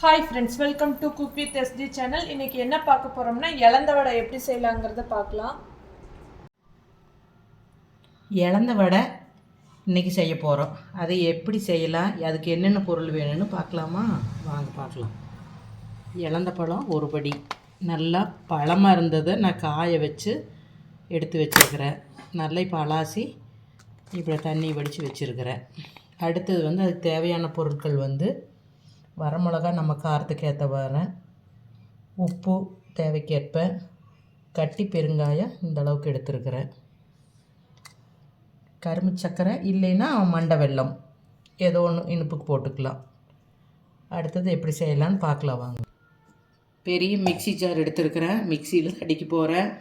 Hi friends, welcome to cook with SD channel. இன்றைக்கி என்ன பார்க்க போகிறோம்னா இலந்த வடை எப்படி செய்யலாங்கிறத பார்க்கலாம். இலந்த வடை இன்றைக்கி செய்ய போகிறோம். அதை எப்படி செய்யலாம், அதுக்கு என்னென்ன பொருள் வேணும்னு பார்க்கலாமா? வாங்க பார்க்கலாம். இலந்த பழம் ஒரு படி நல்லா பழமாக இருந்ததை நான் காய வச்சு எடுத்து வச்சுருக்கிறேன். நல்லா இப்போ அலாசி இப்படி தண்ணி வடித்து வச்சுருக்கிறேன். அடுத்தது அதுக்கு தேவையான பொருட்கள் வரமிளகா நம்ம காரத்துக்கு ஏற்றவாறு, உப்பு தேவைக்கேற்ப, கட்டி பெருங்காயம் இந்த அளவுக்கு எடுத்துருக்கிறேன், கரும்பு சர்க்கரை இல்லைன்னா மண்டை வெல்லம் ஏதோ ஒன்று இனிப்புக்கு போட்டுக்கலாம். அடுத்தது எப்படி செய்யலான்னு பார்க்கலாம் வாங்க. பெரிய மிக்சி ஜார் எடுத்துருக்கிறேன், மிக்சியில் அடிக்க போகிறேன்.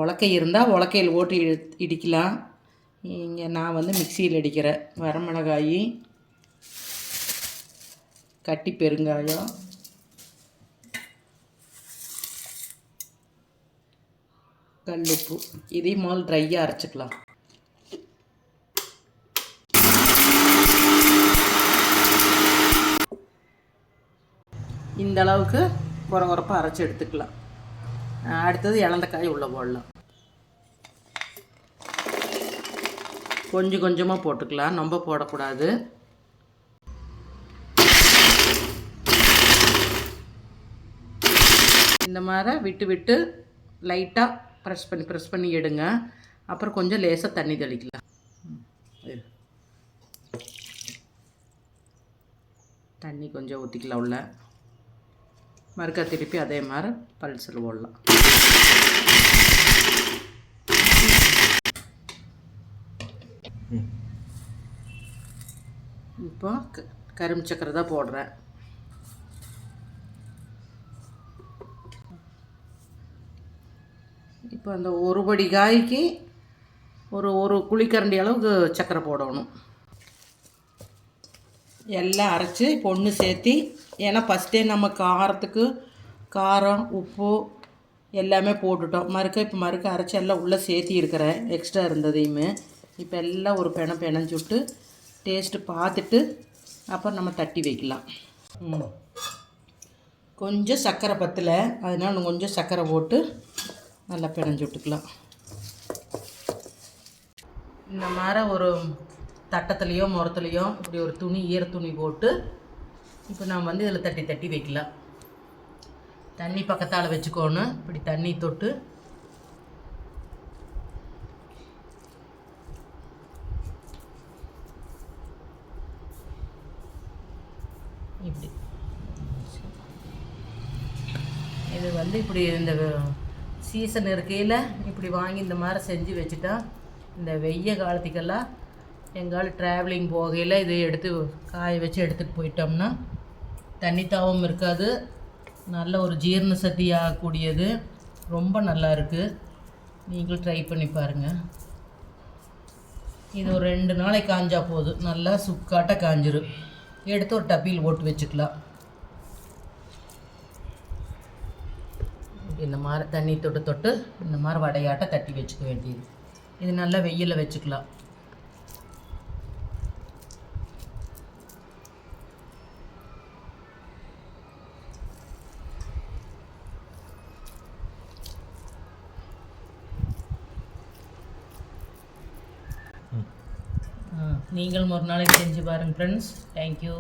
உலக்கை இருந்தால் உலக்கையில் ஓட்டி இடிக்கலாம். இங்கே நான் மிக்சியில் அடிக்கிறேன். வரமிளகாய், கட்டி பெருங்காயம், கல்லுப்பு, இதையும் முதல் ட்ரையாக அரைச்சிக்கலாம். இந்த அளவுக்கு குறப்பாக அரைச்சி எடுத்துக்கலாம். அடுத்தது இலந்தக்காய் உள்ளே போடலாம். கொஞ்சம் கொஞ்சமாக போட்டுக்கலாம், ரொம்ப போடக்கூடாது. இந்த மாதிரி விட்டு விட்டு லைட்டாக ப்ரெஸ் பண்ணி எடுங்க. அப்புறம் கொஞ்சம் லேசாக தண்ணி தெளிக்கலாம். தண்ணி கொஞ்சம் ஊற்றிக்கலாம் உள்ள. மறுக்கா திருப்பி அதே மாதிரி பல்சில் போடலாம். இப்போ கரும்பு சக்கரை தான் போடுறேன். இப்போ அந்த ஒரு படி காய்க்கு ஒரு குழிக்கரண்டி அளவுக்கு சர்க்கரை போடணும். எல்லாம் அரைச்சி பொண்ணு சேர்த்தி, ஏன்னா ஃபஸ்ட்டே நம்ம காரத்துக்கு காரம் உப்பு எல்லாமே போட்டுட்டோம். மறுக்க அரைச்சி எல்லாம் உள்ளே சேர்த்தி இருக்கிறேன். எக்ஸ்ட்ரா இருந்ததையுமே இப்போ எல்லாம் ஒரு பிணைஞ்சு விட்டு டேஸ்ட்டு பார்த்துட்டு அப்புறம் நம்ம தட்டி வைக்கலாம். கொஞ்சம் சர்க்கரை பத்தலை, அதனால் கொஞ்சம் சர்க்கரை போட்டு நல்லா பிணைஞ்சு விட்டுக்கலாம். இந்த மாதிரி ஒரு தட்டத்துலேயோ முரத்துலேயோ இப்படி ஒரு துணி, ஈர துணி போட்டு இப்போ நாம் இதில் தட்டி தட்டி வைக்கலாம். தண்ணி பக்கத்தால் வச்சுக்கோணும். இப்படி தண்ணி தொட்டு இப்படி இது இப்படி இந்த சீசன் இருக்கையில் இப்படி வாங்கி இந்த மாதிரி செஞ்சு வச்சுட்டா இந்த வெய்ய காலத்துக்கெல்லாம் எங்காலும் ட்ராவலிங் போகையில் இதை எடுத்து காய வச்சு எடுத்துகிட்டு போயிட்டோம்னா தண்ணி தாவும் இருக்காது. நல்ல ஒரு ஜீரண சக்தி ஆகக்கூடியது, ரொம்ப நல்லா இருக்குது. நீங்களும் ட்ரை பண்ணி பாருங்கள். இது ஒரு 2 நாளைக்கு காஞ்சா போதும், நல்லா சுக்காட்ட காஞ்சிரும். எடுத்து ஒரு டப்பியில் போட்டு வச்சுக்கலாம். இந்த மாதிரி தண்ணி தொட்டு இந்த மாதிரி வடையாட்ட தட்டி வச்சுக்க வேண்டியது. இது நல்லா வெயிலில் வச்சுக்கலாம். நீங்களும் ஒரு நாளைக்கு செஞ்சு பாருங்கள் ஃப்ரெண்ட்ஸ். தேங்க்யூ.